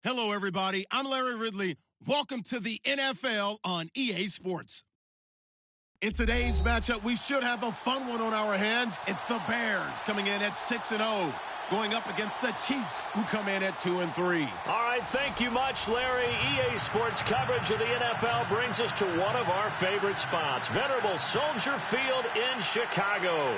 Hello, everybody. I'm Larry Ridley. Welcome to the NFL on EA Sports. In today's matchup, we should have a fun one on our hands. It's the Bears coming in at 6-0, going up against the Chiefs, who come in at 2-3. All right, thank you much, Larry. EA Sports coverage of the NFL brings us to one of our favorite spots, venerable Soldier Field in Chicago.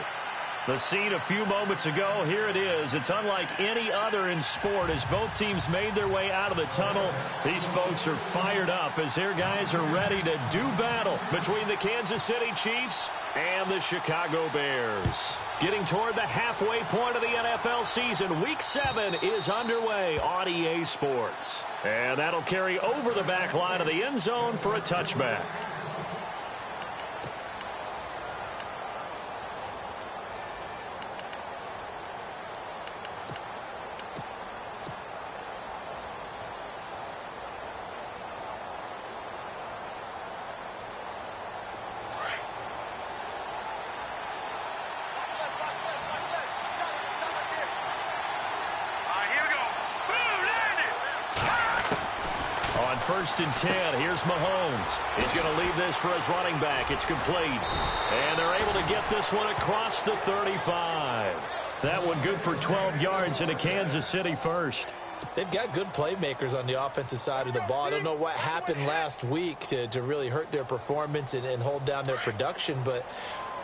The scene a few moments ago, here it is. It's unlike any other in sport as both teams made their way out of the tunnel. These folks are fired up as their guys are ready to do battle between the Kansas City Chiefs and the Chicago Bears. Getting toward the halfway point of the NFL season, Week 7 is underway on EA Sports. And that'll carry over the back line of the end zone for a touchback. First and 10. Here's Mahomes. He's going to leave this for his running back. It's complete. And they're able to get this one across the 35. That one good for 12 yards into Kansas City first. They've got good playmakers on the offensive side of the ball. I don't know what happened last week to really hurt their performance and hold down their production, but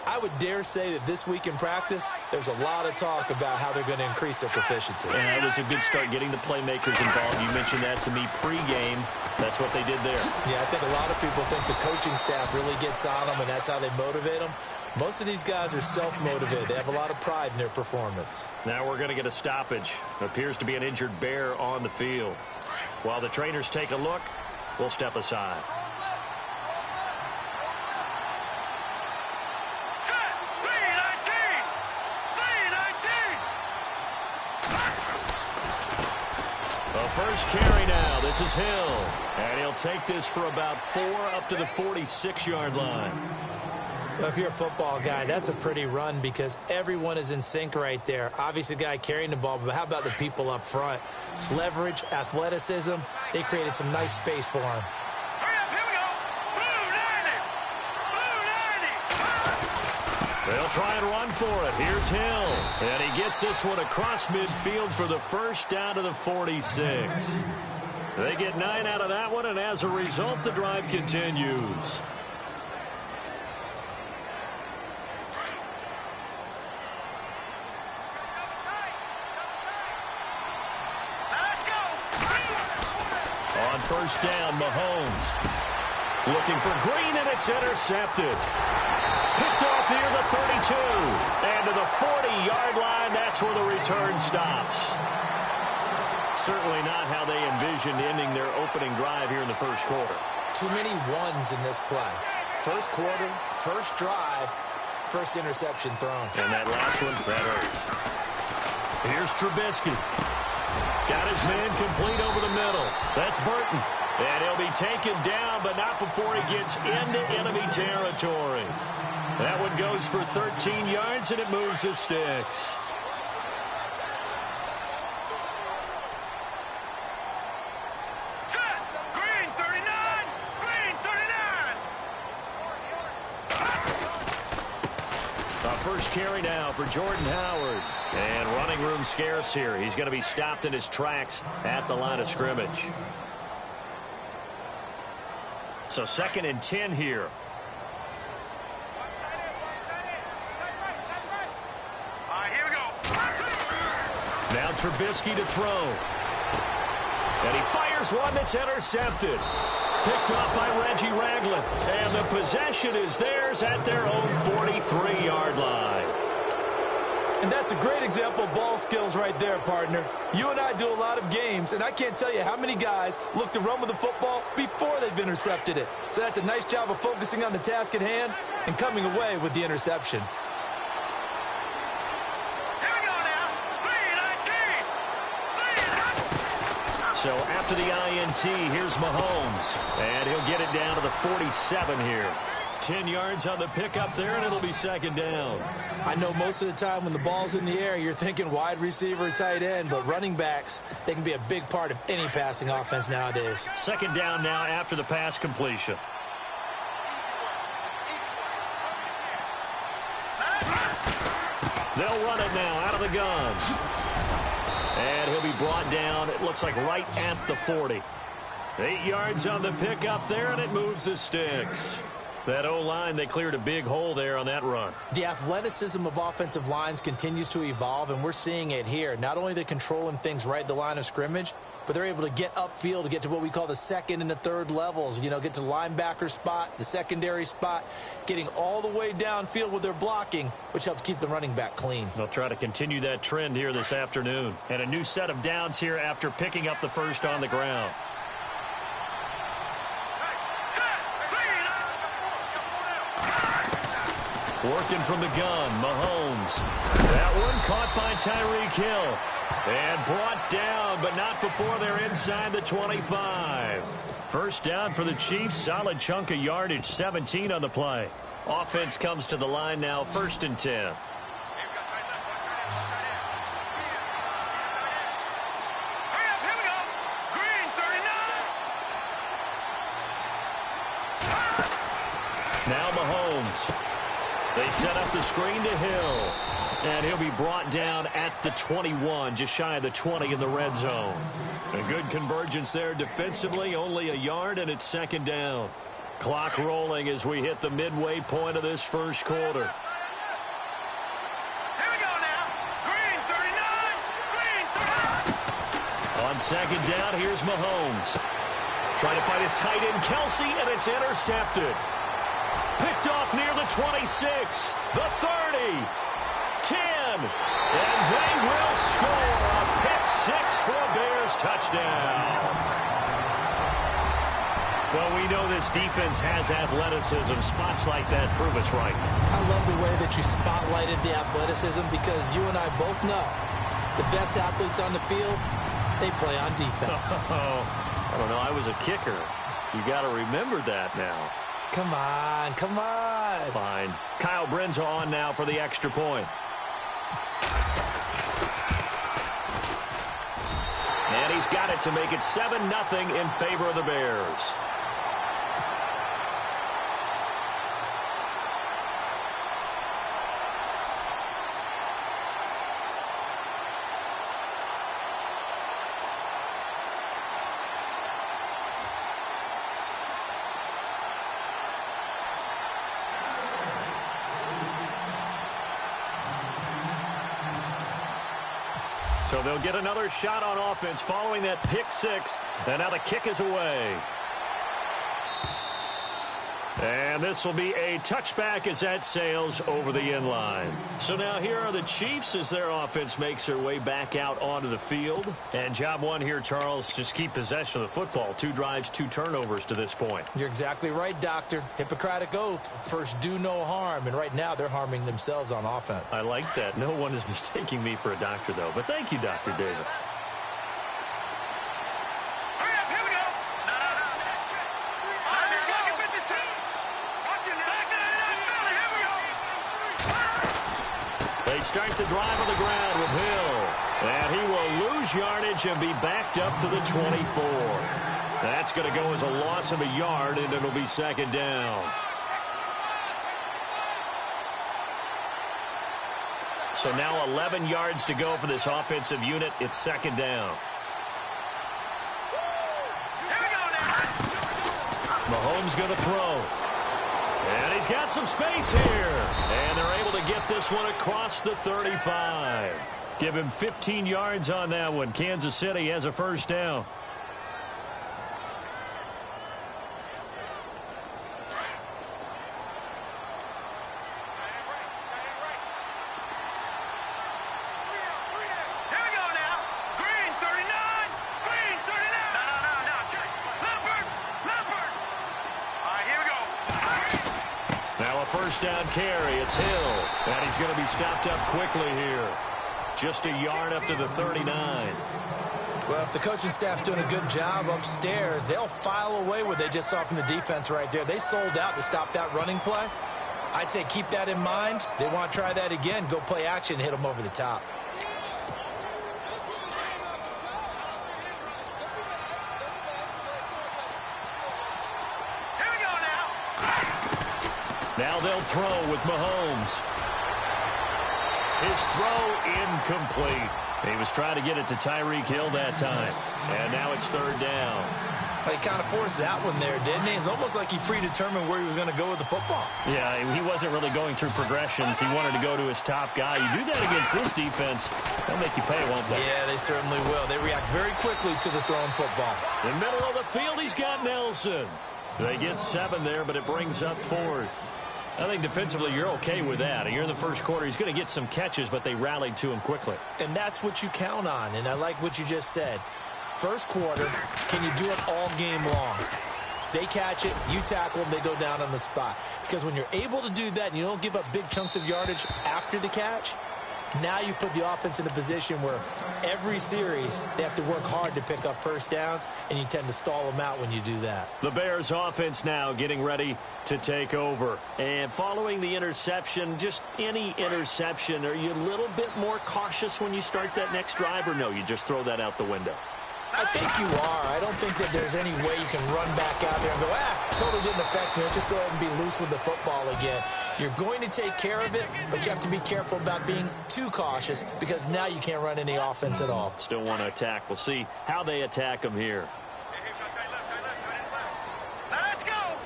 I would dare say that this week in practice, there's a lot of talk about how they're going to increase their proficiency. And that was a good start getting the playmakers involved. You mentioned that to me pregame. That's what they did there. Yeah, I think a lot of people think the coaching staff really gets on them, and that's how they motivate them. Most of these guys are self-motivated. They have a lot of pride in their performance. Now we're going to get a stoppage. Appears to be an injured Bear on the field. While the trainers take a look, we'll step aside. First carry now. This is Hill. And he'll take this for about 4 up to the 46-yard line. Well, if you're a football guy, that's a pretty run because everyone is in sync right there. Obviously, the guy carrying the ball, but how about the people up front? Leverage, athleticism, they created some nice space for him. They'll try and run for it. Here's Hill. And he gets this one across midfield for the first down to the 46. They get 9 out of that one, and as a result, the drive continues. On first down, Mahomes. Looking for Green, and it's intercepted. Picked off near the 32. And to the 40-yard line, that's where the return stops. Certainly not how they envisioned ending their opening drive here in the first quarter. Too many ones in this play. First quarter, first drive, first interception thrown. And that last one, that hurts. Here's Trubisky. Got his man complete over the middle. That's Burton. And he'll be taken down, but not before he gets into enemy territory. That one goes for 13 yards, and it moves the sticks. Green 39! Green 39! First carry now for Jordan Howard. And running room scarce here. He's going to be stopped in his tracks at the line of scrimmage. So 2nd and 10 here. Now Trubisky to throw. And he fires one that's intercepted. Picked off by Reggie Ragland. And the possession is theirs at their own 43-yard line. And that's a great example of ball skills right there, partner. You and I do a lot of games, and I can't tell you how many guys look to run with the football before they've intercepted it. So that's a nice job of focusing on the task at hand and coming away with the interception. So after the INT, here's Mahomes. And he'll get it down to the 47 here. 10 yards on the pickup there, and it'll be second down. I know most of the time when the ball's in the air, you're thinking wide receiver, tight end, but running backs, they can be a big part of any passing offense nowadays. Second down now after the pass completion. They'll run it now out of the gun. And he'll be brought down, it looks like right at the 40. 8 yards on the pickup there, and it moves the sticks. That O-line, they cleared a big hole there on that run. The athleticism of offensive lines continues to evolve, and we're seeing it here. Not only are they controlling things right at the line of scrimmage, but they're able to get upfield to get to what we call the second and the third levels. You know, get to the linebacker spot, the secondary spot, getting all the way downfield with their blocking, which helps keep the running back clean. They'll try to continue that trend here this afternoon. And a new set of downs here after picking up the first on the ground. Working from the gun, Mahomes. That one caught by Tyreek Hill. And brought down, but not before they're inside the 25. First down for the Chiefs. Solid chunk of yardage, 17 on the play. Offense comes to the line now, 1st and 10. Now Mahomes. They set up the screen to Hill. And he'll be brought down at the 21, just shy of the 20 in the red zone. A good convergence there defensively, only a yard, and it's second down. Clock rolling as we hit the midway point of this first quarter. Here we go now. Green 39. Green 39. On second down, here's Mahomes. Trying to find his tight end, Kelsey, and it's intercepted. Picked off near the 26, the 30. 10, and they will score a pick-6 for a Bears touchdown. Well, we know this defense has athleticism. Spots like that prove us right. I love the way that you spotlighted the athleticism because you and I both know the best athletes on the field, they play on defense. I don't know. I was a kicker. You got to remember that now. Come on, come on. Fine. Kyle Brinza on now for the extra point. And he's got it to make it 7-0 in favor of the Bears. So they'll get another shot on offense following that pick-6, and now the kick is away. And this will be a touchback as that sails over the end line. So now here are the Chiefs as their offense makes their way back out onto the field. And job one here, Charles, just keep possession of the football. 2 drives, 2 turnovers to this point. You're exactly right, Doctor. Hippocratic oath. First, do no harm. And right now, they're harming themselves on offense. I like that. No one is mistaking me for a doctor, though. But thank you, Dr. Davis. They start the drive on the ground with Hill. And he will lose yardage and be backed up to the 24. That's going to go as a loss of a yard, and it'll be second down. So now 11 yards to go for this offensive unit. It's second down. Mahomes going to throw. And he's got some space here. And they're able to get this one across the 35. Give him 15 yards on that one. Kansas City has a first down. First down carry. It's Hill. And he's going to be stopped up quickly here. just a yard up to the 39. Well, if the coaching staff's doing a good job upstairs, they'll file away what they just saw from the defense right there. They sold out to stop that running play. I'd say keep that in mind. They want to try that again. Go play action, hit them over the top. Here we go now. Now they'll throw with Mahomes. His throw incomplete. He was trying to get it to Tyreek Hill that time. And now it's third down. He kind of forced that one there, didn't he? It's almost like he predetermined where he was going to go with the football. Yeah, he wasn't really going through progressions. He wanted to go to his top guy. You do that against this defense, they'll make you pay, won't they? Yeah, they certainly will. They react very quickly to the thrown football. In the middle of the field, he's got Nelson. They get 7 there, but it brings up 4th. I think defensively you're okay with that. You're in the first quarter. He's going to get some catches, but they rallied to him quickly. And that's what you count on, and I like what you just said. First quarter, can you do it all game long? They catch it, you tackle them, they go down on the spot. Because when you're able to do that and you don't give up big chunks of yardage after the catch, now you put the offense in a position where every series they have to work hard to pick up first downs, and you tend to stall them out when you do that. The Bears offense now getting ready to take over. And following the interception, just any interception, are you a little bit more cautious when you start that next drive, or no, you just throw that out the window? I think you are. I don't think that there's any way you can run back out there and go, totally didn't affect me. Let's just go ahead and be loose with the football again. You're going to take care of it, but you have to be careful about being too cautious because now you can't run any offense at all. Still want to attack. We'll see how they attack them here. Let's go.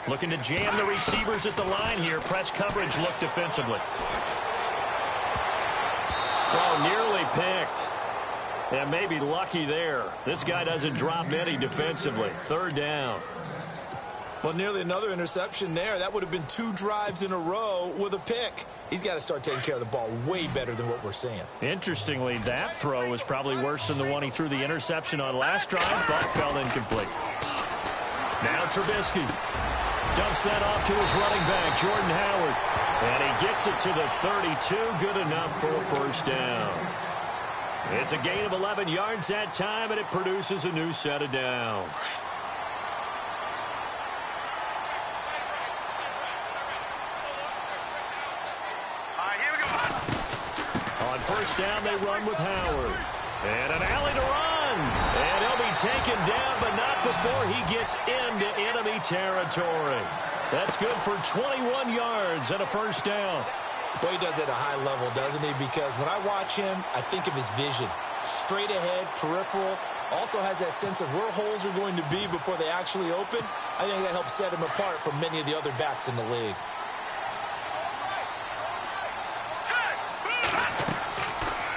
Looking to jam the receivers at the line here. Press coverage look defensively. Oh, nearly picked. And maybe lucky there. This guy doesn't drop many defensively. Third down. Well, nearly another interception there. That would have been 2 drives in a row with a pick. He's got to start taking care of the ball way better than what we're seeing. Interestingly, that throw was probably worse than the one he threw the interception on last drive, but fell incomplete. Now Trubisky dumps that off to his running back, Jordan Howard. And he gets it to the 32. Good enough for a first down. It's a gain of 11 yards that time, and it produces a new set of downs. Here we go. On first down, they run with Howard. And an alley to run. And he'll be taken down, but not before he gets into enemy territory. That's good for 21 yards and a first down. Well, he does it at a high level, doesn't he? Because when I watch him, I think of his vision. Straight ahead, peripheral. Also has that sense of where holes are going to be before they actually open. I think that helps set him apart from many of the other backs in the league.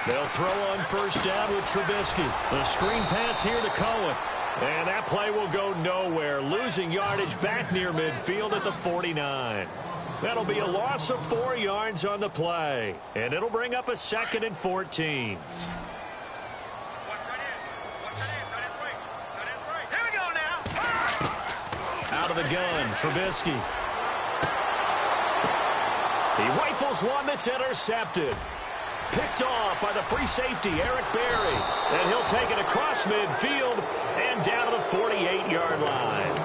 They'll throw on first down with Trubisky. The screen pass here to Cohen. And that play will go nowhere. Losing yardage back near midfield at the 49. That'll be a loss of 4 yards on the play. And it'll bring up a 2nd and 14. Here we go now. Out of the gun, Trubisky. He rifles one that's intercepted. Picked off by the free safety, Eric Berry. And he'll take it across midfield and down to the 48-yard line.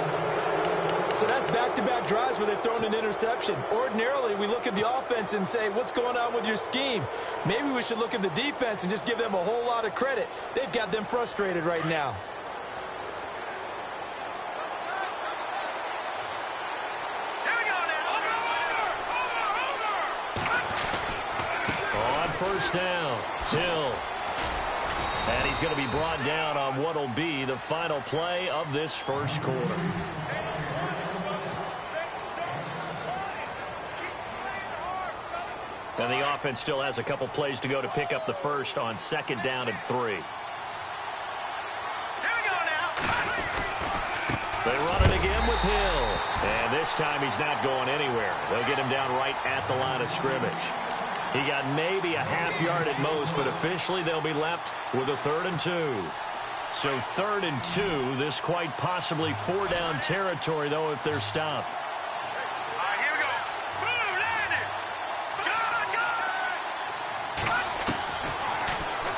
So that's back-to-back drives where they've thrown an interception. Ordinarily, we look at the offense and say, what's going on with your scheme? Maybe we should look at the defense and just give them a whole lot of credit. They've got them frustrated right now. First down, Hill. And he's going to be brought down on what will be the final play of this first quarter. And the offense still has a couple plays to go to pick up the first on 2nd down and 3. They run it again with Hill. And this time he's not going anywhere. They'll get him down right at the line of scrimmage. He got maybe a half yard at most, but officially they'll be left with a 3rd and 2. So 3rd and 2, this quite possibly 4-down territory, though, if they're stopped. Here we go. Boom, landed. Go!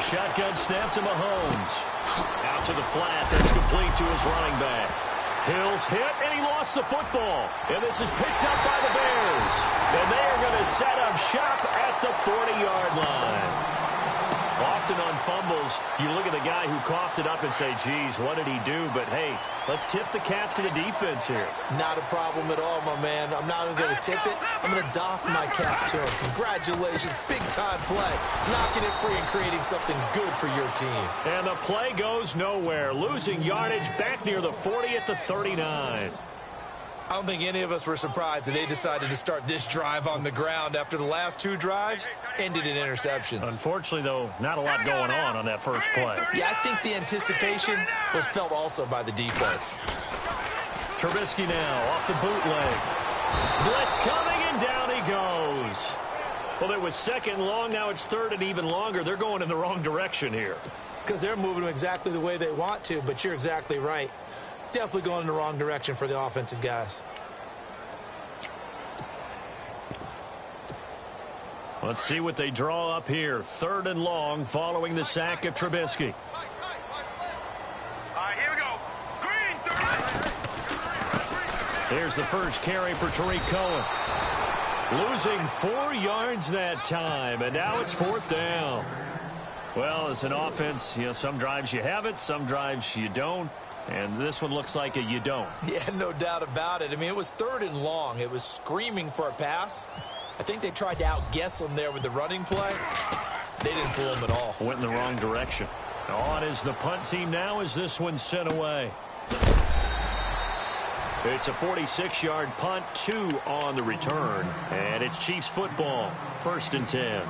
shotgun snap to Mahomes. Out to the flat. That's complete to his running back. Hill's hit, and he lost the football. And this is picked up by the Bears. And they are going to set up shop at the 40-yard line. Often on fumbles, you look at the guy who coughed it up and say, geez, what did he do? But, hey, let's tip the cap to the defense here. Not a problem at all, my man. I'm not even going to tip it. I'm going to doff my cap to him. Congratulations. Big-time play. Knocking it free and creating something good for your team. And the play goes nowhere. Losing yardage back near the 40 at the 39. I don't think any of us were surprised that they decided to start this drive on the ground after the last two drives ended in interceptions. Unfortunately, though, not a lot going on that first play. Yeah, I think the anticipation was felt also by the defense. Trubisky now off the bootleg. Blitz coming, and down he goes. Well, it was second long. Now it's third and even longer. They're going in the wrong direction here. Because they're moving them exactly the way they want to, but you're exactly right. Definitely going in the wrong direction for the offensive guys. Let's see what they draw up here. Third and long following the sack of Trubisky. All right, here we go. Green, 30. Here's the first carry for Tariq Cohen. Losing 4 yards that time, and now it's fourth down. Well, as an offense, some drives you have it, some drives you don't. And this one looks like a you don't. Yeah, no doubt about it. I mean, it was third and long. It was screaming for a pass. I think they tried to outguess him there with the running play. They didn't fool him at all. Went in the wrong direction. On is the punt team now as this one's sent away. It's a 46-yard punt, 2 on the return. And it's Chiefs football, 1st and 10.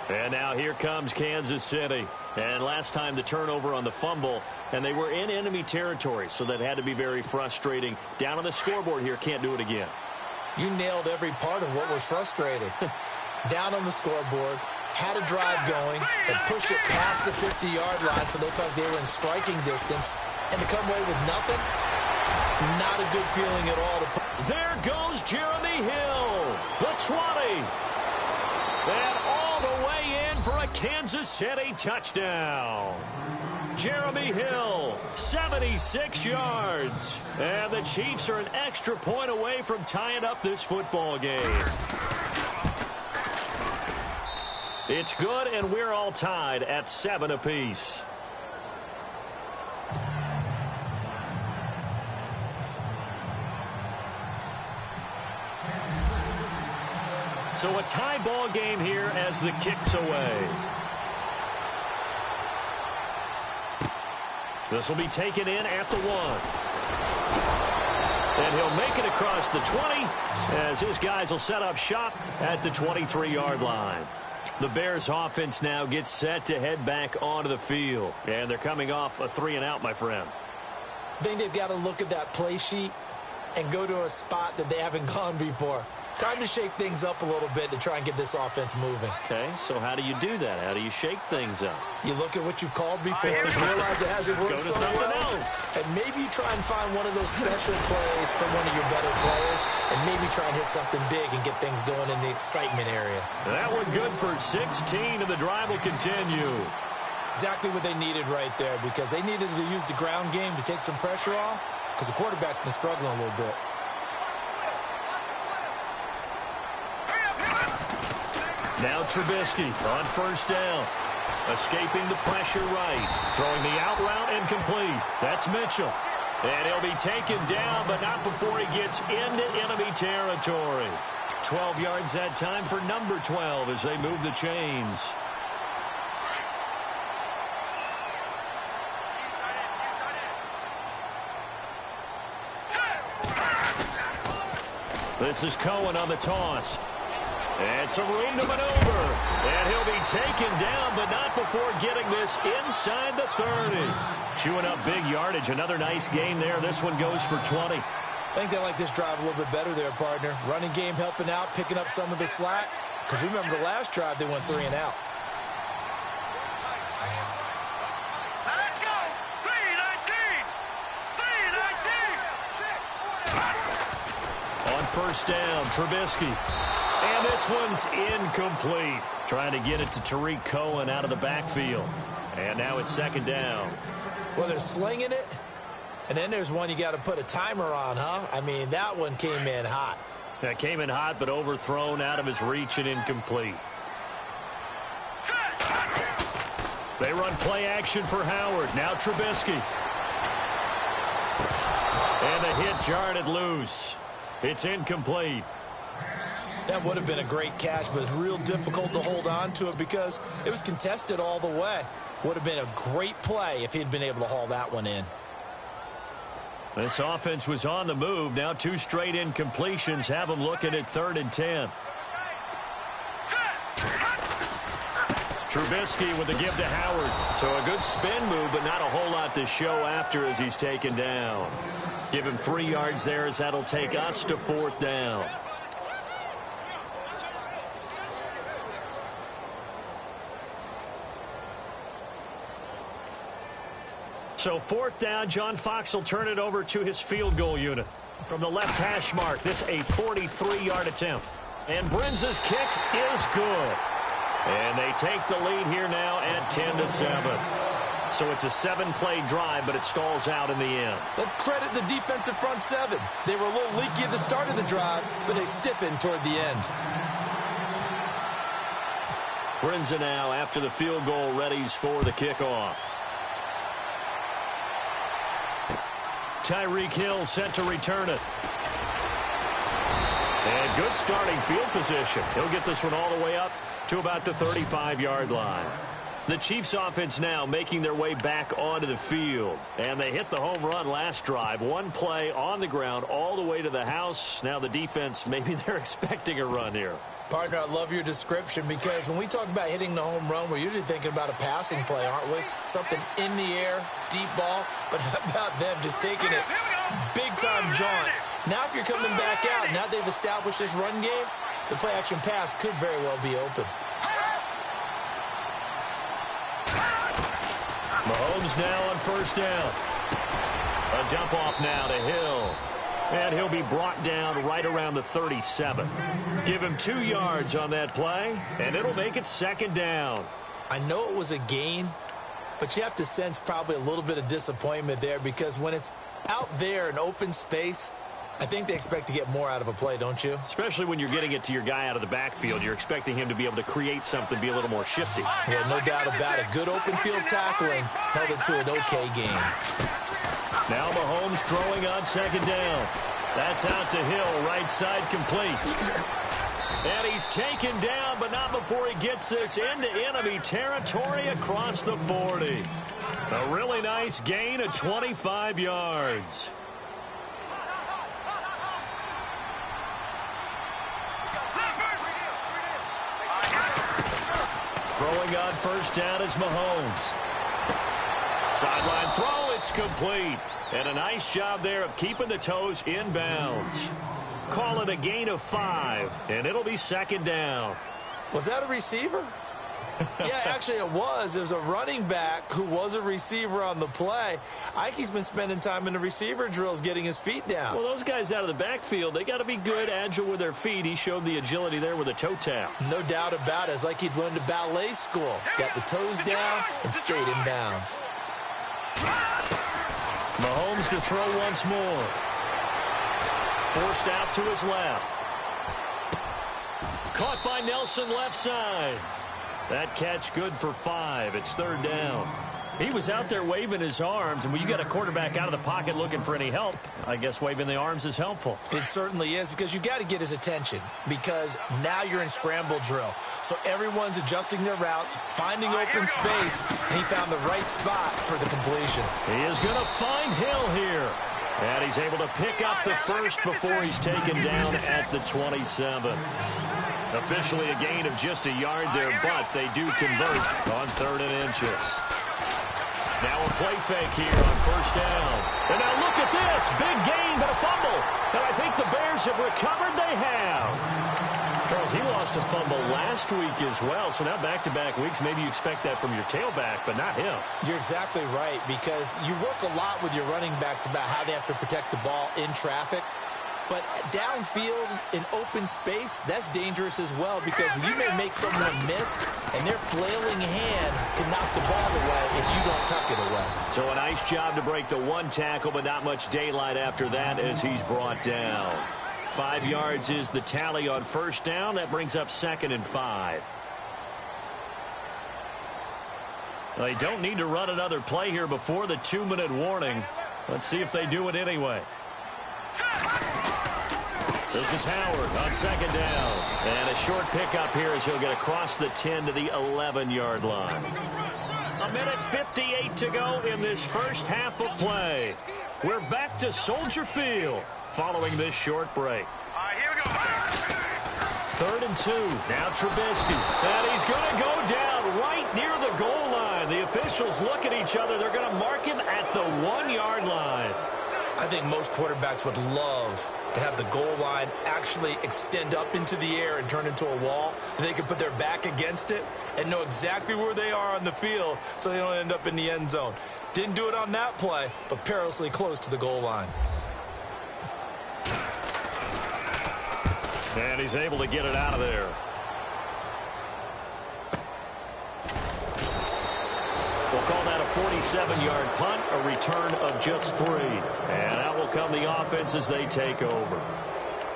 And now here comes Kansas City. And last time the turnover on the fumble, and they were in enemy territory, so that had to be very frustrating. Down on the scoreboard here, can't do it again. You nailed every part of what was frustrating. Down on the scoreboard, had a drive going, and pushed it past the 50-yard line so they felt they were in striking distance, and to come away with nothing, not a good feeling at all. There goes Jeremy Hill, the 20. And all the way in for a Kansas City touchdown. Jeremy Hill, 76 yards. And the Chiefs are an extra point away from tying up this football game. It's good, and we're all tied at 7 apiece. So a tie ball game here as the kick's away. This will be taken in at the 1. And he'll make it across the 20 as his guys will set up shop at the 23-yard line. The Bears offense now gets set to head back onto the field. And they're coming off a 3-and-out, my friend. I think they've got to look at that play sheet and go to a spot that they haven't gone before. Time to shake things up a little bit to try and get this offense moving. Okay, so how do you do that? How do you shake things up? You look at what you've called before and realize it hasn't worked so well. And maybe you try and find one of those special plays from one of your better players, and maybe try and hit something big and get things going in the excitement area. That one good for 16, and the drive will continue. Exactly what they needed right there, because they needed to use the ground game to take some pressure off, because the quarterback's been struggling a little bit. Now Trubisky on first down. Escaping the pressure right. Throwing the out route incomplete. That's Mitchell. And he'll be taken down, but not before he gets into enemy territory. 12 yards that time for number 12 as they move the chains. This is Cohen on the toss. And some room to maneuver. And he'll be taken down, but not before getting this inside the 30. Chewing up big yardage. Another nice gain there. This one goes for 20. I think they like this drive a little bit better there, partner. Running game helping out, picking up some of the slack. Because remember the last drive, they went 3-and-out. Let's go. 3-19. On first down, Trubisky. And this one's incomplete. Trying to get it to Tariq Cohen out of the backfield. And now it's second down. Well, they're slinging it. And then there's one you got to put a timer on, huh? I mean, that one came in hot. That came in hot, but overthrown, out of his reach and incomplete. They run play action for Howard. Now Trubisky. And the hit jarred it loose. It's incomplete. That would have been a great catch, but it's real difficult to hold on to it because it was contested all the way. Would have been a great play if he'd been able to haul that one in. This offense was on the move. Now 2 straight incompletions have them looking at 3rd and 10. Trubisky with the give to Howard. So a good spin move, but not a whole lot to show after as he's taken down. Give him 3 yards there as that'll take us to 4th down. So 4th down, John Fox will turn it over to his field goal unit. From the left hash mark, this a 43-yard attempt. And Brinza's kick is good. And they take the lead here now at 10-7. So it's a 7-play drive, but it stalls out in the end. Let's credit the defensive front 7. They were a little leaky at the start of the drive, but they stiffened toward the end. Brinza now after the field goal readies for the kickoff. Tyreek Hill set to return it. And good starting field position. He'll get this one all the way up to about the 35-yard line. The Chiefs offense now making their way back onto the field. And they hit the home run last drive. 1 play on the ground all the way to the house. Now the defense, maybe they're expecting a run here. Partner, I love your description because when we talk about hitting the home run, we're usually thinking about a passing play, aren't we? Something in the air, deep ball. But how about them just taking it big-time jaunt? Now if you're coming back out, now they've established this run game, the play-action pass could very well be open. Mahomes now on 1st down. A dump off now to Hill. And he'll be brought down right around the 37. Give him 2 yards on that play, and it'll make it 2nd down. I know it was a gain, but you have to sense probably a little bit of disappointment there because when it's out there in open space, I think they expect to get more out of a play, don't you? Especially when you're getting it to your guy out of the backfield. You're expecting him to be able to create something, be a little more shifty. Yeah, no doubt about it. Good open field tackling held it to an okay game. Now Mahomes throwing on 2nd down. That's out to Hill, right side complete. And he's taken down, but not before he gets this into enemy territory across the 40. A really nice gain of 25 yards. Throwing on 1st down is Mahomes. Sideline throw, it's complete. And a nice job there of keeping the toes inbounds. Call it a gain of 5, and it'll be 2nd down. Was that a receiver? Yeah, actually it was. It was a running back who was a receiver on the play. Ike's been spending time in the receiver drills getting his feet down. Well, those guys out of the backfield, they got to be good, agile with their feet. He showed the agility there with a toe tap. No doubt about it. It's like he'd went to ballet school. Got the toes down and stayed in bounds. Mahomes to throw once more. Forced out to his left. Caught by Nelson left side. That catch good for 5. It's 3rd down. He was out there waving his arms, and when you got a quarterback out of the pocket looking for any help, I guess waving the arms is helpful. It certainly is because you got to get his attention because now you're in scramble drill. So everyone's adjusting their routes, finding open space, and he found the right spot for the completion. He is going to find Hill here. And he's able to pick up the first before he's taken down at the 27. Officially a gain of just a yard there, but they do convert on 3rd and inches. Now a play fake here on 1st down. And now look at this. Big gain, but a fumble. And I think the Bears have recovered. They have. Charles, he lost a fumble last week as well. So now back-to-back weeks, maybe you expect that from your tailback, but not him. You're exactly right because you work a lot with your running backs about how they have to protect the ball in traffic. But downfield in open space, that's dangerous as well because you may make someone miss, and their flailing hand can knock the ball away if you don't tuck it away. So a nice job to break the one tackle, but not much daylight after that as he's brought down. 5 yards is the tally on first down. That brings up 2nd and 5. They don't need to run another play here before the 2-minute warning. Let's see if they do it anyway. This is Howard on 2nd down. And a short pickup here as he'll get across the 10 to the 11-yard line. 1:58 to go in this first half of play. We're back to Soldier Field following this short break. All right, here we go. 3rd and 2. Now Trubisky. And he's going to go down right near the goal line. The officials look at each other. They're going to mark him at the 1-yard line. I think most quarterbacks would love to have the goal line actually extend up into the air and turn into a wall, and they can put their back against it and know exactly where they are on the field so they don't end up in the end zone. Didn't do it on that play, but perilously close to the goal line. And he's able to get it out of there. We'll call that a 47-yard punt, a return of just 3. And out will come the offense as they take over.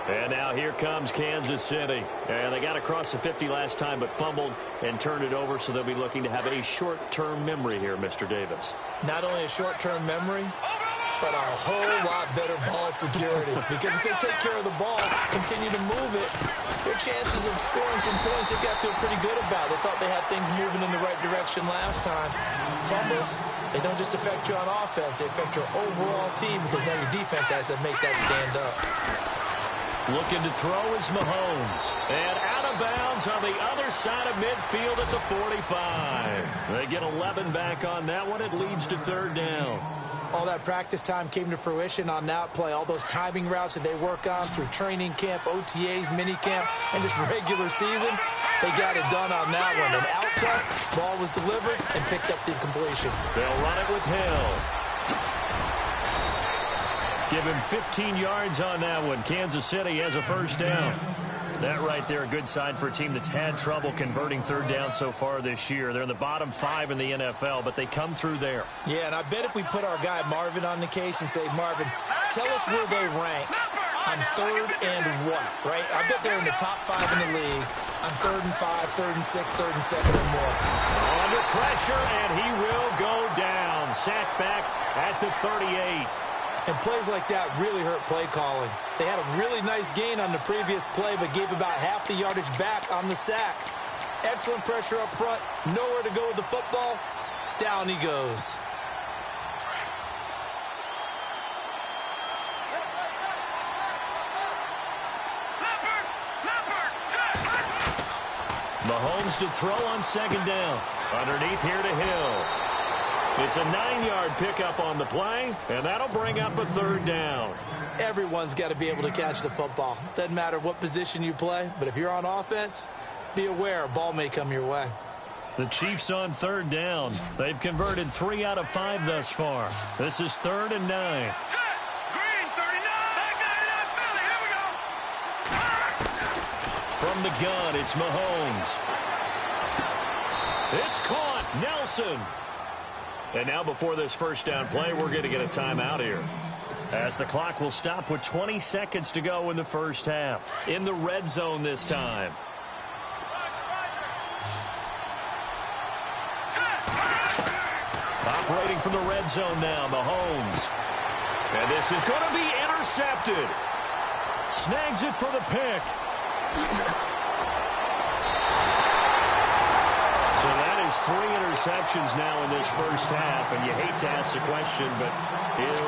And now here comes Kansas City. And they got across the 50 last time but fumbled and turned it over, so they'll be looking to have a short-term memory here, Mr. Davis. Not only a short-term memory, but a whole lot better ball security. Because if they take care of the ball, continue to move it, their chances of scoring some points, they've got to feel pretty good about. They thought they had things moving in the right direction last time. Fumbles, they don't just affect you on offense, they affect your overall team because now your defense has to make that stand up. Looking to throw is Mahomes. And out of bounds on the other side of midfield at the 45. They get 11 back on that one. It leads to 3rd down. All that practice time came to fruition on that play. All those timing routes that they work on through training camp, OTAs, minicamp, and just regular season, they got it done on that one. An outcut, ball was delivered, and picked up the completion. They'll run it with Hill. Give him 15 yards on that one. Kansas City has a first down. That right there, a good sign for a team that's had trouble converting 3rd down so far this year. They're in the bottom 5 in the NFL, but they come through there. Yeah, and I bet if we put our guy Marvin on the case and say, Marvin, tell us where they rank on 3rd and what, right? I bet they're in the top 5 in the league on 3rd and 5, 3rd and 6, 3rd and 7 or more. Under pressure, and he will go down. Sacked back at the 38. And plays like that really hurt play calling. They had a really nice gain on the previous play, but gave about half the yardage back on the sack. Excellent pressure up front. Nowhere to go with the football. Down he goes. Mahomes to throw on 2nd down. Underneath here to Hill. It's a 9-yard pickup on the play, and that'll bring up a 3rd down. Everyone's got to be able to catch the football. Doesn't matter what position you play, but if you're on offense, be aware a ball may come your way. The Chiefs on 3rd down. They've converted 3 out of 5 thus far. This is 3rd and 9. Green, 39. Back 99, Philly. Here we go. From the gun, it's Mahomes. It's caught. Nelson. And now before this first down play, we're going to get a timeout here, as the clock will stop with 20 seconds to go in the first half. In the red zone this time. Operating from the red zone now, Mahomes. And this is going to be intercepted. Snags it for the pick. So that is 3 interceptions now in this first half, and you hate to ask the question, but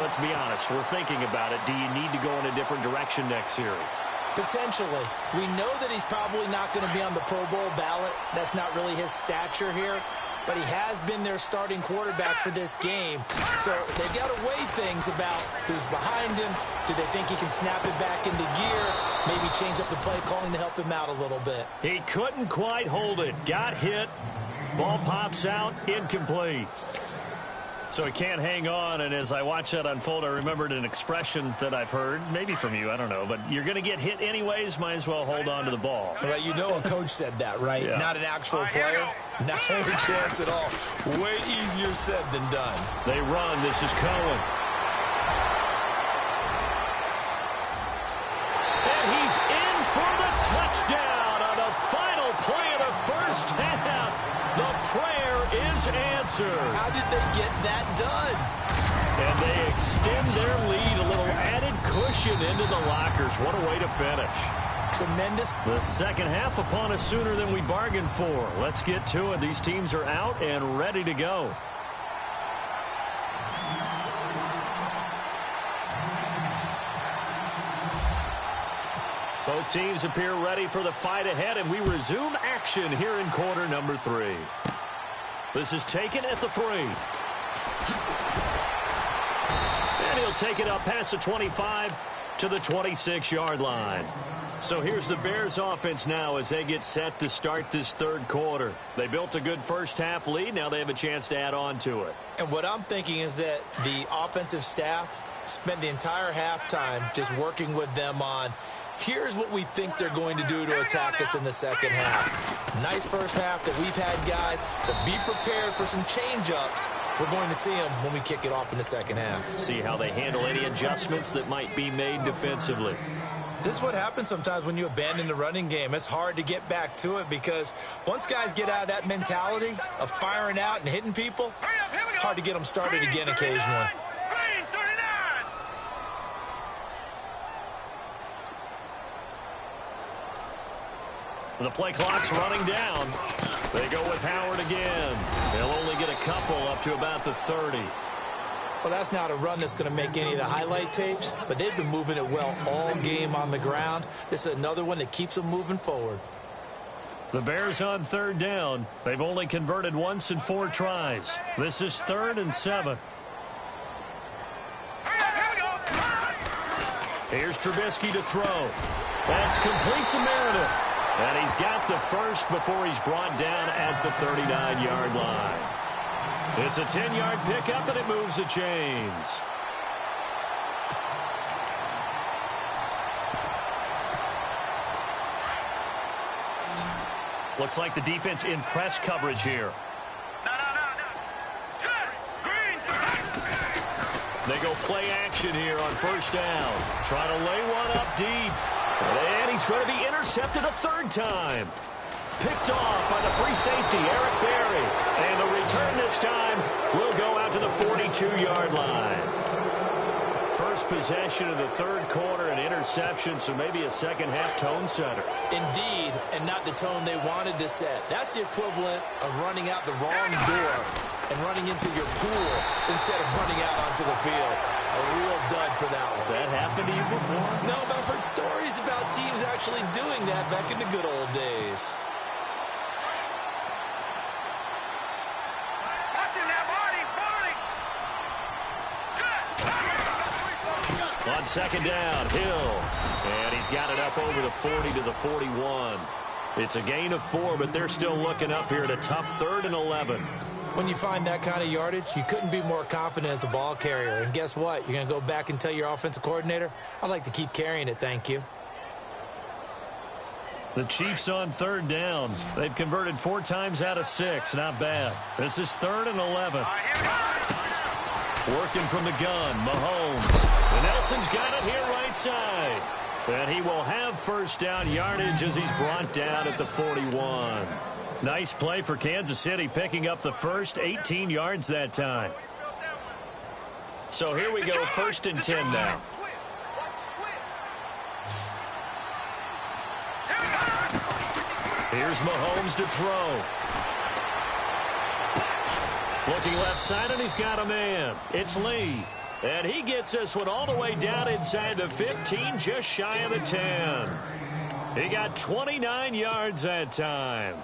let's be honest. We're thinking about it. Do you need to go in a different direction next series? Potentially. We know that he's probably not going to be on the Pro Bowl ballot. That's not really his stature here. But he has been their starting quarterback for this game. So they've got to weigh things about who's behind him. Do they think he can snap it back into gear? Maybe change up the play calling to help him out a little bit. He couldn't quite hold it. Got hit. Ball pops out. Incomplete. So he can't hang on, and as I watch that unfold, I remembered an expression that I've heard, maybe from you, I don't know, but you're going to get hit anyways, might as well hold on to the ball. Right, you know a coach said that, right? Yeah. Not an actual player. Not a chance at all. Way easier said than done. They run. This is Cohen. And he's in for the touchdown on the final play of the first half. The prayer is answered. How did they get that done? And they extend their lead, a little added cushion into the lockers. What a way to finish. Tremendous. The second half upon us sooner than we bargained for. Let's get to it. These teams are out and ready to go. Both teams appear ready for the fight ahead, and we resume action here in quarter number 3. This is taken at the 3. And he'll take it up past the 25 to the 26-yard line. So here's the Bears offense now as they get set to start this third quarter. They built a good first half lead. Now they have a chance to add on to it. And what I'm thinking is that the offensive staff spent the entire halftime just working with them on, here's what we think they're going to do to attack us in the second half. Nice first half that we've had, guys, but be prepared for some change-ups. We're going to see them when we kick it off in the second half. See how they handle any adjustments that might be made defensively. This is what happens sometimes when you abandon the running game. It's hard to get back to it because once guys get out of that mentality of firing out and hitting people, hard to get them started again occasionally. The play clock's running down. They go with Howard again. They'll only get a couple up to about the 30. Well, that's not a run that's going to make any of the highlight tapes, but they've been moving it well all game on the ground. This is another one that keeps them moving forward. The Bears on third down. They've only converted once in 4 tries. This is 3rd and 7. Here's Trubisky to throw. That's complete to Meredith. And he's got the first before he's brought down at the 39-yard line. It's a 10-yard pickup, and it moves the chains. Looks like the defense in press coverage here. They go play action here on first down. Trying to lay one up deep. And he's going to be intercepted a 3rd time. Picked off by the free safety, Eric Berry. And the return this time will go out to the 42-yard line. First possession of the third quarter, an interception, so maybe a second-half tone setter. Indeed, and not the tone they wanted to set. That's the equivalent of running out the wrong door and running into your pool instead of running out onto the field. A real dud for that one. Has that happened to you before? No, but I've heard stories about teams actually doing that back in the good old days. On second down, Hill. And he's got it up over the 40 to the 41. It's a gain of 4, but they're still looking up here at a tough 3rd and 11. When you find that kind of yardage, you couldn't be more confident as a ball carrier. And guess what? You're going to go back and tell your offensive coordinator, I'd like to keep carrying it, thank you. The Chiefs on third down. They've converted 4 times out of 6. Not bad. This is 3rd and 11. Working from the gun, Mahomes. And Nelson's got it here right side. And he will have first down yardage as he's brought down at the 41. Nice play for Kansas City, picking up the first 18 yards that time. So here we go, 1st and 10 now. Here's Mahomes to throw. Looking left side, and he's got a man. It's Lee. And he gets this one all the way down inside the 15, just shy of the 10. He got 29 yards that time.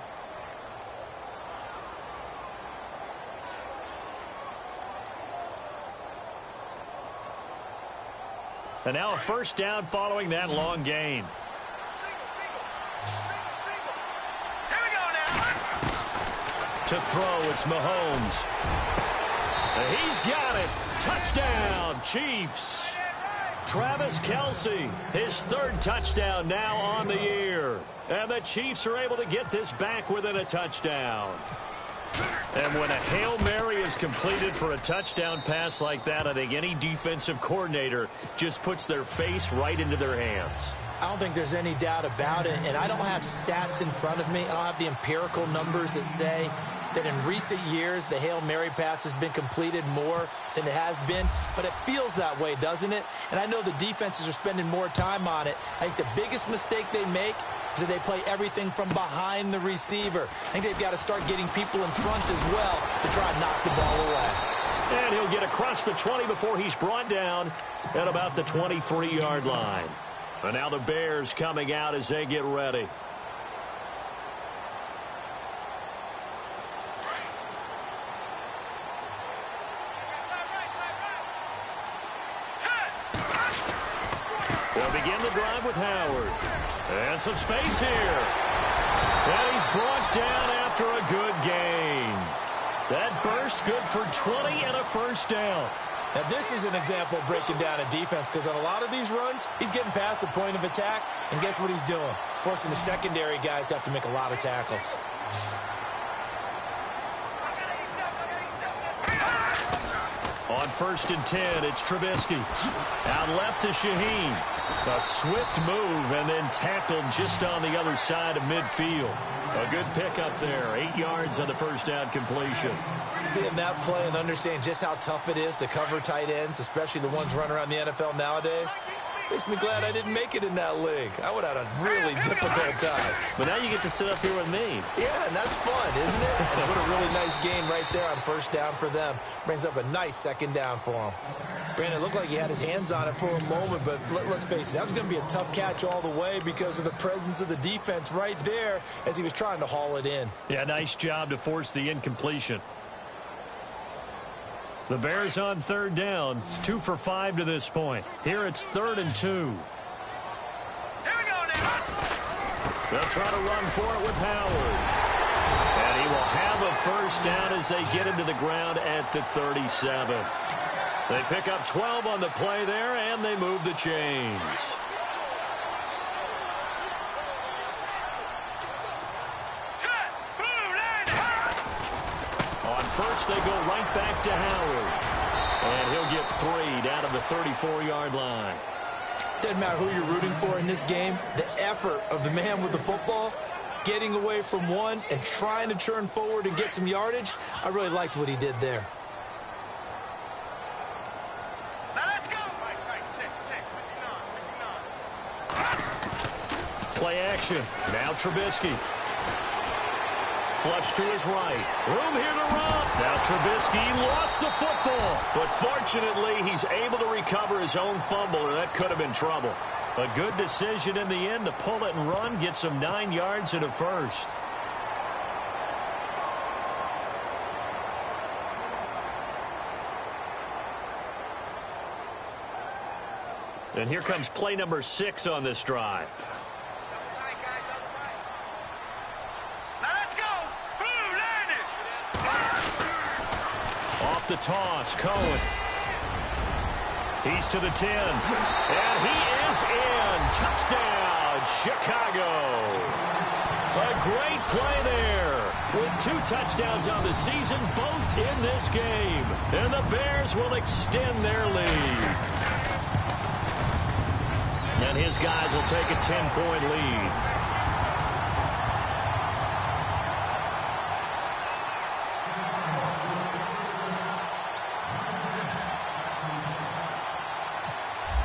And now a first down following that long gain. To throw, it's Mahomes. He's got it. Touchdown, Chiefs. Travis Kelce, his third touchdown now on the year. And the Chiefs are able to get this back within a touchdown. And when a Hail Mary is completed for a touchdown pass like that, I think any defensive coordinator just puts their face right into their hands. I don't think there's any doubt about it, and I don't have stats in front of me. I don't have the empirical numbers that say that in recent years the Hail Mary pass has been completed more than it has been, but it feels that way, doesn't it? And I know the defenses are spending more time on it. I think the biggest mistake they make is that they play everything from behind the receiver. I think they've got to start getting people in front as well to try and knock the ball away. And he'll get across the 20 before he's brought down at about the 23-yard line. And now the Bears coming out as they get ready. They'll begin the drive with Howard. And some space here. And he's brought down after a good gain. That burst good for 20 and a first down. Now, this is an example of breaking down a defense, because on a lot of these runs, he's getting past the point of attack, and guess what he's doing? Forcing the secondary guys to have to make a lot of tackles. On 1st and 10, it's Trubisky. Out left to Shaheen. A swift move and then tackled just on the other side of midfield. A good pickup there. 8 yards on the first down completion. Seeing that play and understanding just how tough it is to cover tight ends, especially the ones running around the NFL nowadays, makes me glad I didn't make it in that league. I would have had a really difficult time. But now you get to sit up here with me. Yeah, and that's fun, isn't it? And what a really nice game right there on first down for them. Brings up a nice second down for him. Brandon, it looked like he had his hands on it for a moment, but let's face it, that was going to be a tough catch all the way because of the presence of the defense right there as he was trying to haul it in. Yeah, nice job to force the incompletion. The Bears on third down, 2 for 5 to this point. Here it's 3rd and 2. Here we go now. They'll try to run for it with Howard. And he will have a first down as they get him to the ground at the 37. They pick up 12 on the play there, and they move the chains. On first, they go right back to Howard. And he'll get 3 down to the 34-yard line. Doesn't matter who you're rooting for in this game, the effort of the man with the football, getting away from one and trying to turn forward and get some yardage, I really liked what he did there. Now let's go. Play action. Now Trubisky. Flush to his right. Room here to run. Now Trubisky lost the football. But fortunately, he's able to recover his own fumble, or that could have been trouble. A good decision in the end to pull it and run, gets him 9 yards and a first. And here comes play number 6 on this drive. Off the toss, Cohen. He's to the 10. And he is in. Touchdown, Chicago. A great play there. With 2 touchdowns on the season, both in this game. And the Bears will extend their lead. And his guys will take a 10-point lead.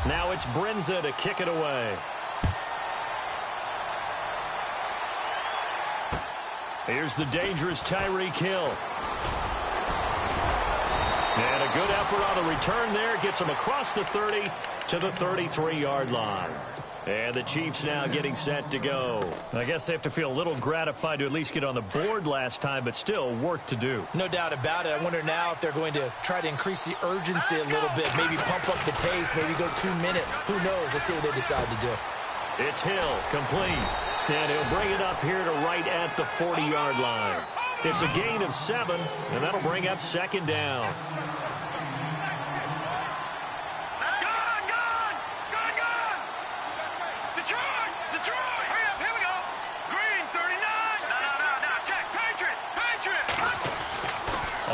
Now it's Brinza to kick it away. Here's the dangerous Tyreek Hill. And a good effort on the return there. Gets him across the 30 to the 33-yard line. And the Chiefs now getting set to go. I guess they have to feel a little gratified to at least get on the board last time, but still work to do. No doubt about it. I wonder now if they're going to try to increase the urgency a little bit, maybe pump up the pace, maybe go 2 minute. Who knows? Let's see what they decide to do. It's Hill, complete. And he'll bring it up here to right at the 40-yard line. It's a gain of 7, and that'll bring up second down. Detroit! Hurry up, here we go! Green, 39! No, check, Patriot!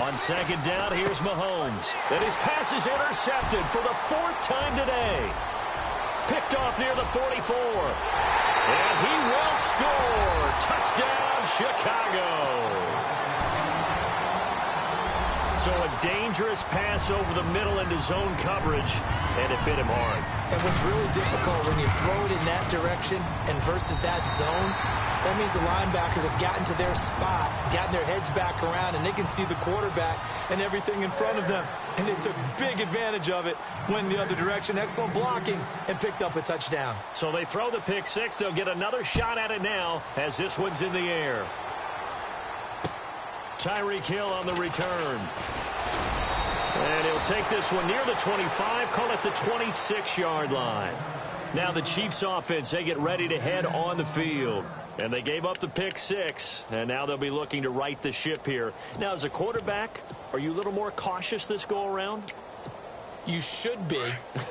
On second down, here's Mahomes. And his pass is intercepted for the 4th time today. Picked off near the 44. And he will score. Touchdown, Chicago. So a dangerous pass over the middle into zone coverage, and it bit him hard. And what's really difficult when you throw it in that direction and versus that zone, that means the linebackers have gotten to their spot, gotten their heads back around, and they can see the quarterback and everything in front of them. And they took big advantage of it, went the other direction, excellent blocking, and picked up a touchdown. So they throw the pick six. They'll get another shot at it now as this one's in the air. Tyreek Hill on the return. And he'll take this one near the 25, call it the 26-yard line. Now the Chiefs offense, they get ready to head on the field. And they gave up the pick six, and now they'll be looking to right the ship here. Now, as a quarterback, are you a little more cautious this go-around? You should be,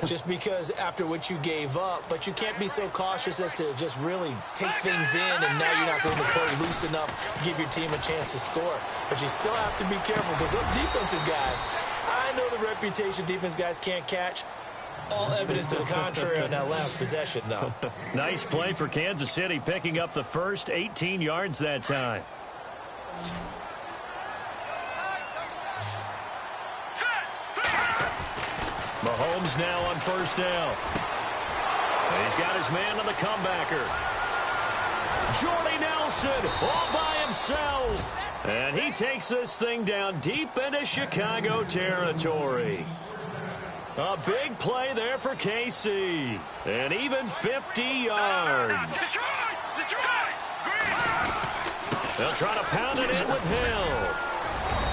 just because after what you gave up, but you can't be so cautious as to just really take things in, and now you're not going to play loose enough to give your team a chance to score. But you still have to be careful, because those defensive guys, I know the reputation defense guys can't catch. All evidence to the contrary on that last possession, though. Nice play for Kansas City, picking up the first 18 yards that time. Mahomes now on first down. He's got his man on the comebacker. Jordy Nelson all by himself. And he takes this thing down deep into Chicago territory. A big play there for KC. And even 50 yards. They'll try to pound it in with Hill.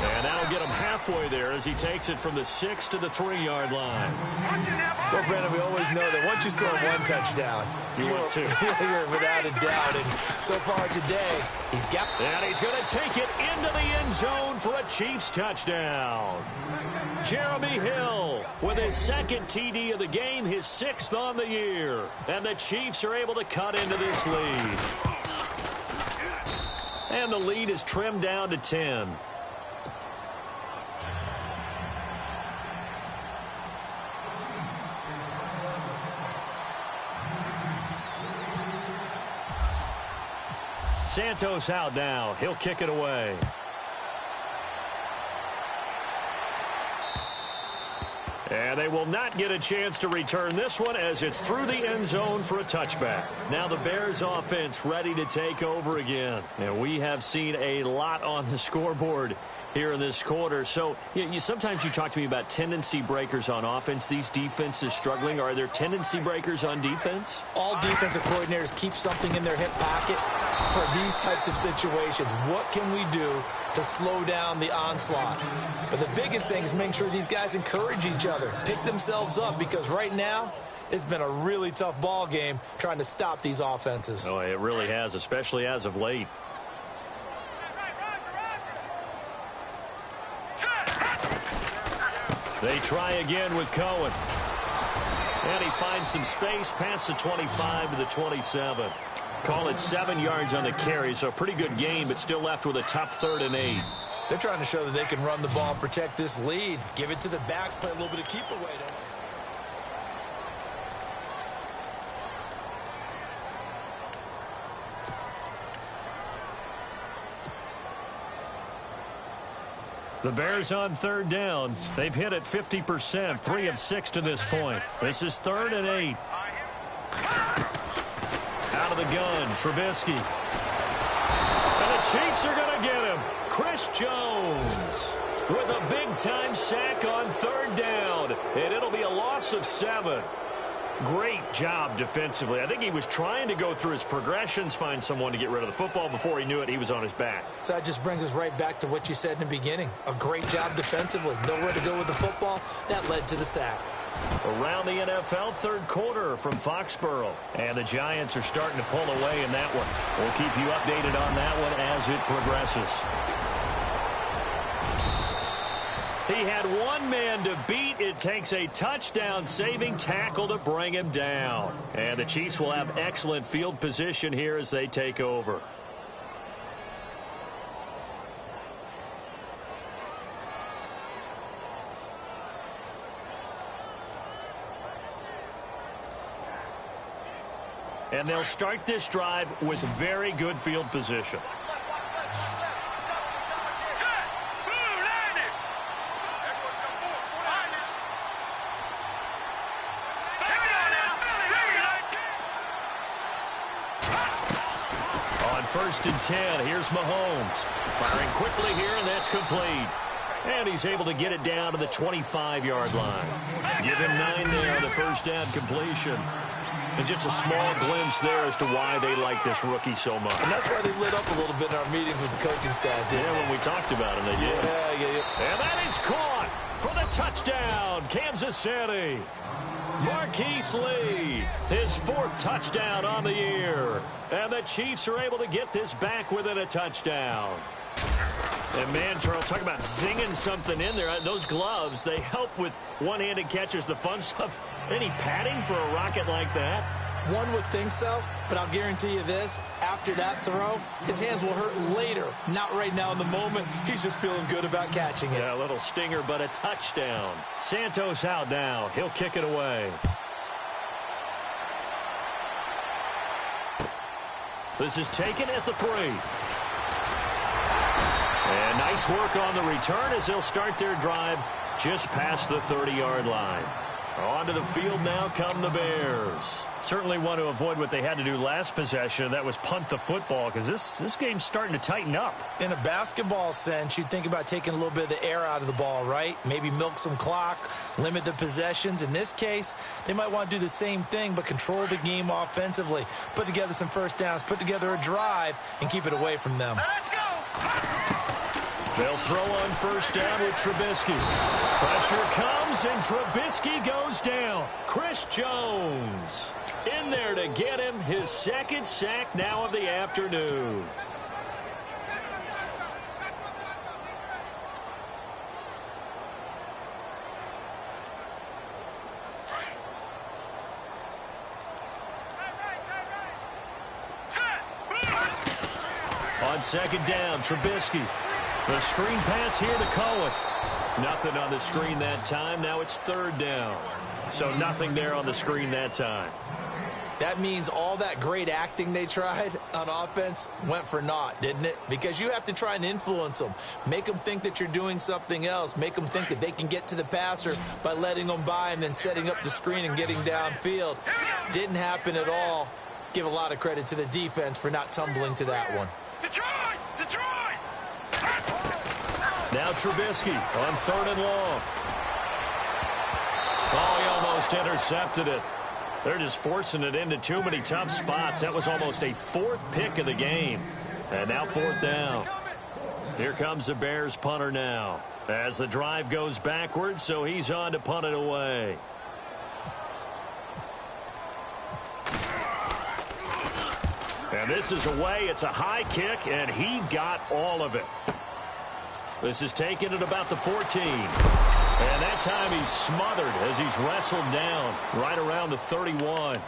And that'll get him halfway there as he takes it from the 6 to the 3-yard line. Well, Brandon, we always know that once you score one touchdown, you want two. You're without a doubt. And so far today, he's got... And he's going to take it into the end zone for a Chiefs touchdown. Jeremy Hill with his second TD of the game, his 6th on the year. And the Chiefs are able to cut into this lead. And the lead is trimmed down to 10. Santos out now. He'll kick it away. And they will not get a chance to return this one as it's through the end zone for a touchback. Now the Bears offense ready to take over again. And we have seen a lot on the scoreboard here in this quarter. So sometimes you talk to me about tendency breakers on offense. These defenses struggling. Are there tendency breakers on defense? All defensive coordinators keep something in their hip pocket for these types of situations. What can we do to slow down the onslaught? But the biggest thing is making sure these guys encourage each other, pick themselves up, because right now it's been a really tough ball game trying to stop these offenses. Oh, it really has, especially as of late. They try again with Cohen. And he finds some space past the 25 to the 27. Call it 7 yards on the carry, so a pretty good game, but still left with a tough 3rd and 8. They're trying to show that they can run the ball, protect this lead, give it to the backs, play a little bit of keep away. The Bears on 3rd down. They've hit it 50%, 3 of 6 to this point. This is 3rd and 8. Out of the gun, Trubisky. And the Chiefs are going to get him. Chris Jones with a big-time sack on 3rd down. And it'll be a loss of 7. Great job defensively. I think he was trying to go through his progressions, find someone to get rid of the football. Before he knew it, he was on his back. So that just brings us right back to what you said in the beginning. A great job defensively. Nowhere to go with the football. That led to the sack. Around the NFL, 3rd quarter from Foxborough. And the Giants are starting to pull away in that one. We'll keep you updated on that one as it progresses. He had one man to beat. It takes a touchdown-saving tackle to bring him down. And the Chiefs will have excellent field position here as they take over. And they'll start this drive with very good field position. On 1st and 10, here's Mahomes. Firing quickly here, and that's complete. And he's able to get it down to the 25-yard line. Give him 9 there on the first down completion. And just a small glimpse there as to why they like this rookie so much. And that's why they lit up a little bit in our meetings with the coaching staff. Yeah, when we talked about him, they did. Yeah. And that is caught for the touchdown, Kansas City. Marquise Lee, his 4th touchdown on the year. And the Chiefs are able to get this back within a touchdown. And, man, Charles, talk about zinging something in there. Those gloves, they help with one-handed catches, the fun stuff. Any padding for a rocket like that? One would think so, but I'll guarantee you this. After that throw, his hands will hurt later. Not right now in the moment. He's just feeling good about catching it. Yeah, a little stinger, but a touchdown. Santos out now. He'll kick it away. This is taken at the 3. And nice work on the return as they'll start their drive just past the 30-yard line. Onto the field now come the Bears. Certainly want to avoid what they had to do last possession. That was punt the football, because this game's starting to tighten up. In a basketball sense, you think about taking a little bit of the air out of the ball, right? Maybe milk some clock, limit the possessions. In this case, they might want to do the same thing, but control the game offensively. Put together some first downs, put together a drive, and keep it away from them. Let's go. They'll throw on first down with Trubisky. Pressure comes, and Trubisky goes down. Chris Jones in there to get him his 2nd sack now of the afternoon. On 2nd down, Trubisky. The screen pass here to Cohen. Nothing on the screen that time. Now it's 3rd down. So nothing there on the screen that time. That means all that great acting they tried on offense went for naught, didn't it? Because you have to try and influence them. Make them think that you're doing something else. Make them think that they can get to the passer by letting them by and then setting up the screen and getting downfield. Didn't happen at all. Give a lot of credit to the defense for not tumbling to that one. Detroit! Now Trubisky on 3rd and long. Oh, he almost intercepted it. They're just forcing it into too many tough spots. That was almost a 4th pick of the game. And now 4th down. Here comes the Bears punter now. As the drive goes backwards, so he's on to punt it away. And this is away. It's a high kick, and he got all of it. This is taken at about the 14. And that time he's smothered as he's wrestled down right around the 31.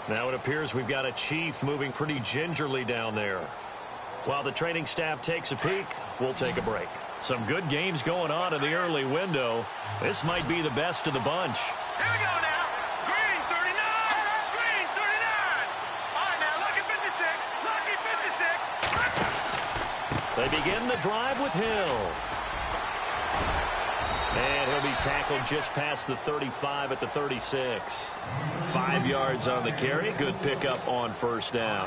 Now it appears we've got a Chief moving pretty gingerly down there. While the training staff takes a peek, we'll take a break. Some good games going on in the early window. This might be the best of the bunch. Here we go now. Green 39. Green 39. All right, now, lucky 56. Lucky 56. They begin the drive with Hill. And he'll be tackled just past the 35 at the 36. 5 yards on the carry. Good pickup on first down.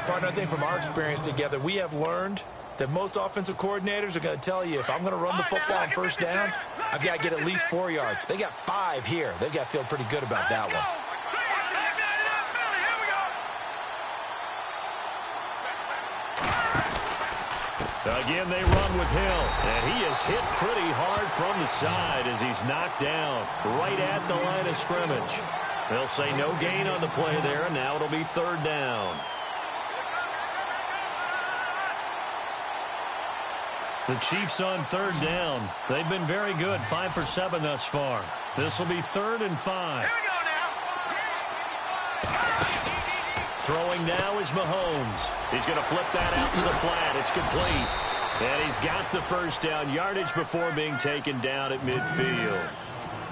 Partner, I think from our experience together, we have learned that most offensive coordinators are going to tell you, if I'm going to run the football on first down, I've got to get at least 4 yards. They got 5 here. They've got to feel pretty good about that one. Again, they run with Hill, and he is hit pretty hard from the side as he's knocked down right at the line of scrimmage. They'll say no gain on the play there, and now it'll be 3rd down. The Chiefs on third down. They've been very good, 5 for 7 thus far. This will be 3rd and 5. Here we go now. Throwing now is Mahomes. He's going to flip that out to the flat. It's complete. And he's got the first down yardage before being taken down at midfield.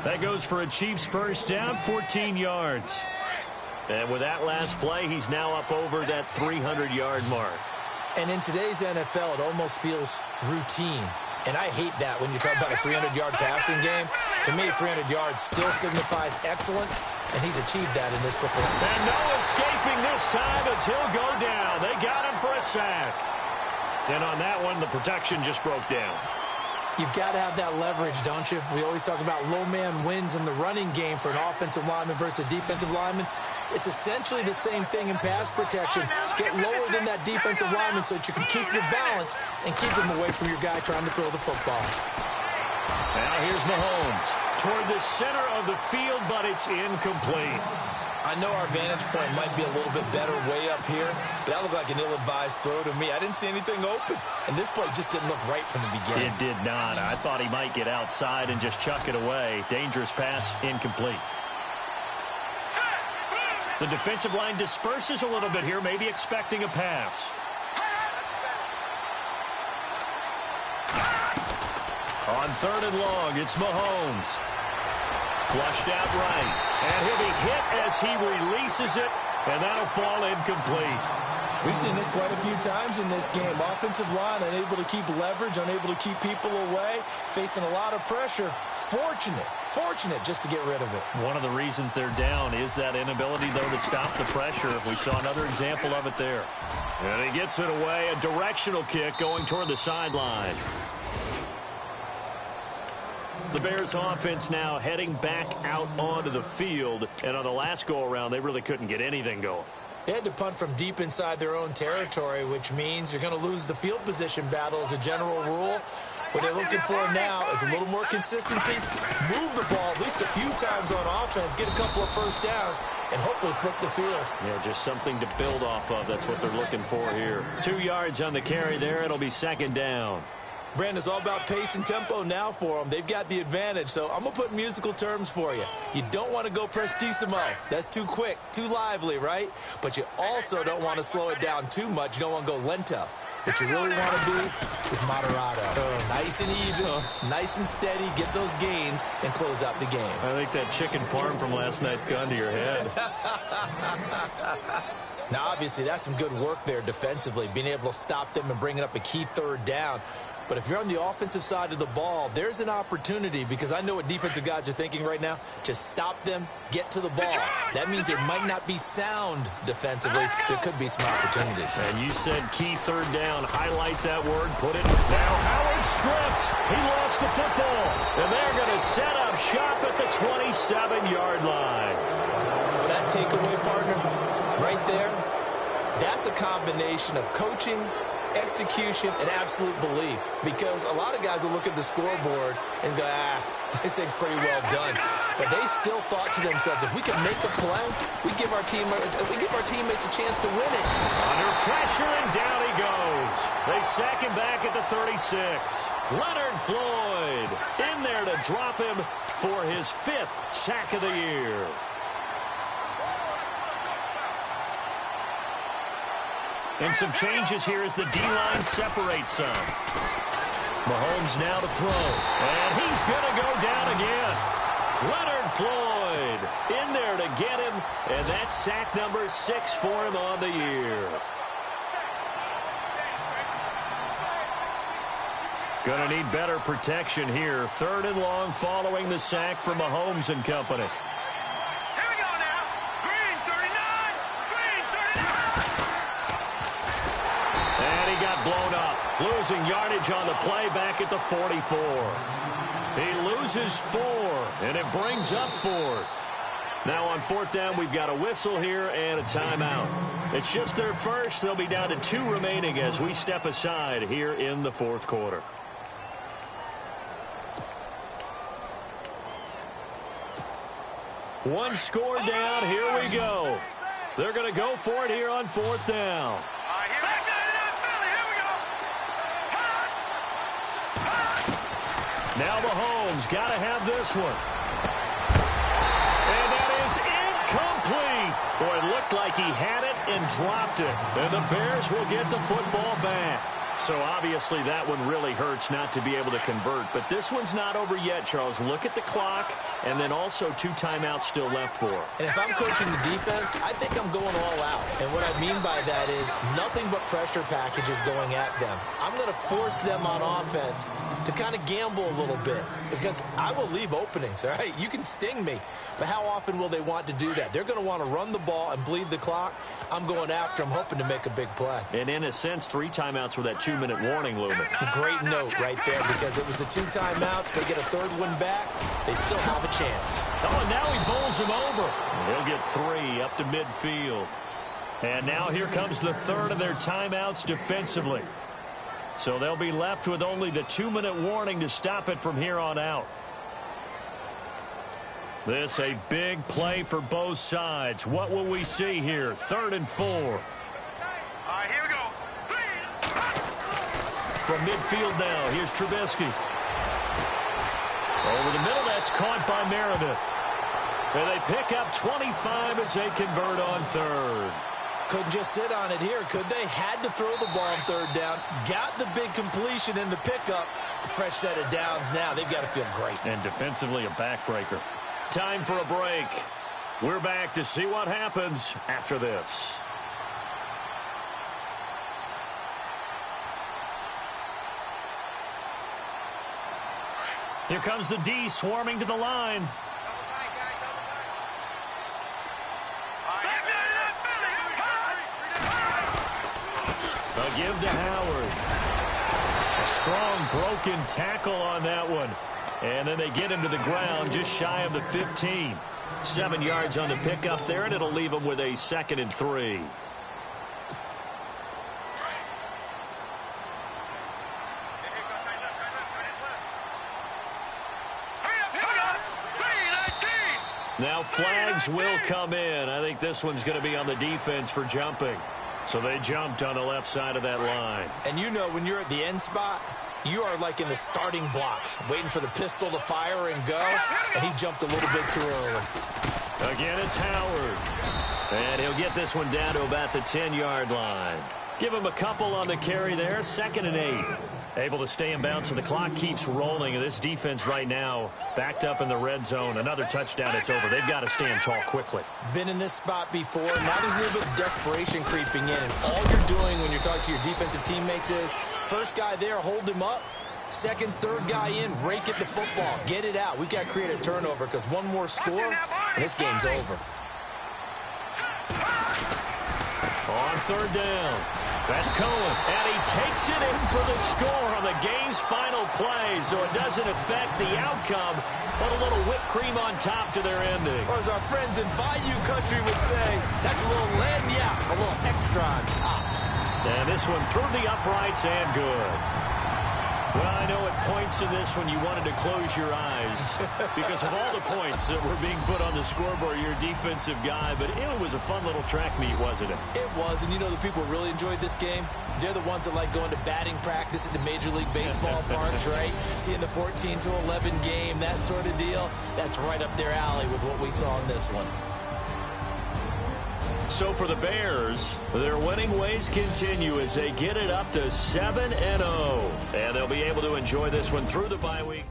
That goes for a Chiefs first down, 14 yards. And with that last play, he's now up over that 300-yard mark. And in today's NFL, it almost feels routine. And I hate that when you talk about a 300-yard passing game. To me, 300 yards still signifies excellence, and he's achieved that in this performance. And no escaping this time as he'll go down. They got him for a sack. And on that one, the protection just broke down. You've got to have that leverage, don't you? We always talk about low man wins in the running game for an offensive lineman versus a defensive lineman. It's essentially the same thing in pass protection. Get lower than that defensive lineman so that you can keep your balance and keep him away from your guy trying to throw the football. Now here's Mahomes toward the center of the field, but it's incomplete. I know our vantage point might be a little bit better way up here, but that looked like an ill-advised throw to me. I didn't see anything open, and this play just didn't look right from the beginning. It did not. I thought he might get outside and just chuck it away. Dangerous pass, incomplete. The defensive line disperses a little bit here, maybe expecting a pass. On 3rd and long, it's Mahomes. Flushed out right. And he'll be hit as he releases it, and that'll fall incomplete. We've seen this quite a few times in this game. Offensive line unable to keep leverage, unable to keep people away, facing a lot of pressure. Fortunate just to get rid of it. One of the reasons they're down is that inability, though, to stop the pressure. We saw another example of it there. And he gets it away, a directional kick going toward the sideline. The Bears offense now heading back out onto the field. And on the last go-around, they really couldn't get anything going. They had to punt from deep inside their own territory, which means you're going to lose the field position battle as a general rule. What they're looking for now is a little more consistency, move the ball at least a few times on offense, get a couple of first downs, and hopefully flip the field. Yeah, just something to build off of. That's what they're looking for here. 2 yards on the carry there. It'll be 2nd down. Brandon, it's all about pace and tempo now for them. They've got the advantage, so I'm going to put musical terms for you. You don't want to go prestissimo. That's too quick, too lively, right? But you also don't want to slow it down too much. You don't want to go lento. What you really want to do is moderato. Nice and even, nice and steady, get those gains, and close out the game. I think that chicken parm from last night's gone to your head. Now, obviously, that's some good work there defensively, being able to stop them and bringing up a key 3rd down. But if you're on the offensive side of the ball, there's an opportunity, because I know what defensive guys are thinking right now. Just stop them, get to the ball. That means it might not be sound defensively. There could be some opportunities. And you said key 3rd down. Highlight that word. Put it. Now Howard stripped. He lost the football. And they're going to set up shop at the 27-yard line. Well, that takeaway, partner, right there, that's a combination of coaching, execution, and absolute belief, because a lot of guys will look at the scoreboard and go, this thing's pretty well done. But they still thought to themselves, if we can make a play, we give our teammates a chance to win it. Under pressure, and down he goes. They sack him back at the 36. Leonard Floyd in there to drop him for his 5th sack of the year. And some changes here as the D-line separates some. Mahomes now to throw. And he's going to go down again. Leonard Floyd in there to get him. And that's sack number 6 for him on the year. Going to need better protection here. 3rd and long following the sack for Mahomes and company. Blown up, losing yardage on the play back at the 44. He loses 4, and it brings up 4th. Now on 4th down, we've got a whistle here and a timeout. It's just their first. They'll be down to 2 remaining as we step aside here in the 4th quarter. One score down. Here we go. They're going to go for it here on 4th down. Now Mahomes got to have this one. And that is incomplete. Boy, it looked like he had it and dropped it. And the Bears will get the football back. So obviously that one really hurts not to be able to convert. But this one's not over yet, Charles. Look at the clock, and then also 2 timeouts still left for him. And if I'm coaching the defense, I think I'm going all out. And what I mean by that is nothing but pressure packages going at them. I'm going to force them on offense to kind of gamble a little bit because I will leave openings, all right? You can sting me, but how often will they want to do that? They're going to want to run the ball and bleed the clock. I'm going after them, hoping to make a big play. And in a sense, 3 timeouts with that 2-minute warning looming. A great note right there because it was the 2 timeouts. They get a 3rd one back. They still have a chance. Oh, and now he bowls him over. He'll get 3 up to midfield. And now here comes the 3rd of their timeouts defensively. So they'll be left with only the 2-minute warning to stop it from here on out. This a big play for both sides. What will we see here? 3rd and 4. All right, here we go. From midfield now, here's Trubisky. Over the middle, that's caught by Meredith. And they pick up 25 as they convert on 3rd. Couldn't just sit on it here, could they? Had to throw the ball on 3rd down. Got the big completion in the pickup. Fresh set of downs now. They've got to feel great. And defensively, a backbreaker. Time for a break. We're back to see what happens after this. Here comes the D swarming to the line. A give to Howard. A strong broken tackle on that one. And then they get him to the ground just shy of the 15. 7 yards on the pickup there, and it'll leave him with a 2nd and 3. Now flags will come in. I think this one's going to be on the defense for jumping. So they jumped on the left side of that line. And you know when you're at the end spot, you are like in the starting blocks, waiting for the pistol to fire and go, and he jumped a little bit too early. Again, it's Howard. And he'll get this one down to about the 10-yard line. Give him a couple on the carry there, 2nd and 8. Able to stay in bounds, so the clock keeps rolling. And this defense right now backed up in the red zone. Another touchdown, it's over. They've got to stand tall quickly. Been in this spot before. Now there's a little bit of desperation creeping in. And all you're doing when you're talking to your defensive teammates is, first guy there, hold him up. 2nd, 3rd guy in, rake it the football. Get it out. We've got to create a turnover because one more score, and this game's over. On 3rd down. That's Cohen, and he takes it in for the score on the game's final play, so it doesn't affect the outcome, but a little whipped cream on top to their ending. Or as our friends in Bayou Country would say, that's a little lagniappe, a little extra on top. And this one through the uprights and good. Well, I know at points in this one you wanted to close your eyes because of all the points that were being put on the scoreboard. You're a defensive guy, but it was a fun little track meet, wasn't it? It was, and you know the people who really enjoyed this game? They're the ones that like going to batting practice at the Major League Baseball parks, right? Seeing the 14-11 game, that sort of deal. That's right up their alley with what we saw in this one. So for the Bears, their winning ways continue as they get it up to 7-0. And they'll be able to enjoy this one through the bye week.